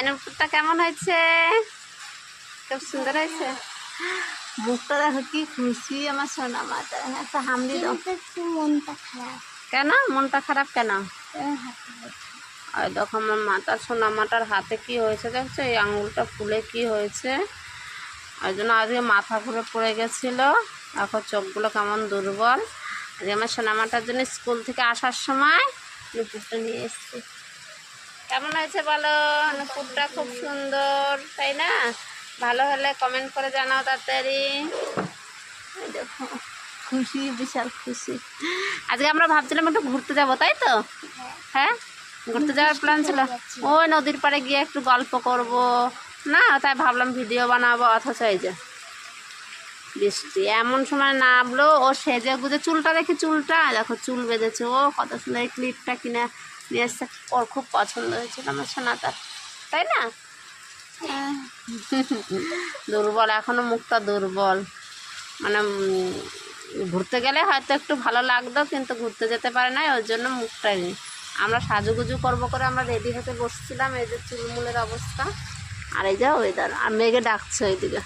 আয়নাপুরটা কেমন হয়েছে? খুব সুন্দর হয়েছে। মুখটা দেখো কি খুশি আমার সোনা মাটা। একটা হামদি দাও। মনটা খারাপ। কেন মনটা খারাপ কেন? হাতে আর দেখো আমার মাতার সোনা মাটার হাতে কি হয়েছে দেখছো, এই আঙুলটা ফুলে কি হয়েছে, ওই জন্য আজকে মাথা ঘুরে পড়ে গেছিল। এখন চোখগুলো কেমন দুর্বল। আজকে আমার সোনা মাটার জন্য স্কুল থেকে আসার সময় নুপুরটা নিয়ে এসছি। কেমন হয়েছে বলো? নুপুরটা খুব সুন্দর তাই না? ভালো হলে কমেন্ট করে জানাও তাড়াতাড়ি। এই দেখো খুশি, বিশাল খুশি। আজকে আমরা ভাবছিলাম একটু ঘুরতে যাবো তাই তো? হ্যাঁ, ঘুরতে যাওয়ার প্ল্যান ছিল। ওই নদীর পাড়ে গিয়ে একটু গল্প করব না, তাই ভাবলাম ভিডিও বানাবো। অথচ এই যে বৃষ্টি এমন সময় নামলো। ও সেজে গুজে চুলটা দেখি, চুলটা দেখো চুল বেঁধেছে। ও কত সুন্দর এই ক্লিপটা কিনে নিয়ে এসছে। ওর খুব পছন্দ হয়েছিল আমার সোনাটার, তাই না? দুর্বল এখনো, মুখটা দুর্বল। মানে ঘুরতে গেলে হয়তো একটু ভালো লাগতো, কিন্তু ঘুরতে যেতে পারে না, ওর জন্য মুখটাই নেই। আমরা সাজুগুজু করবো করে আমরা রেডি হতে বসছিলাম। এই যে চুলমুলের অবস্থা, আর এই যে ওয়েদার, আর মেঘে ডাকছে ওইদিকে।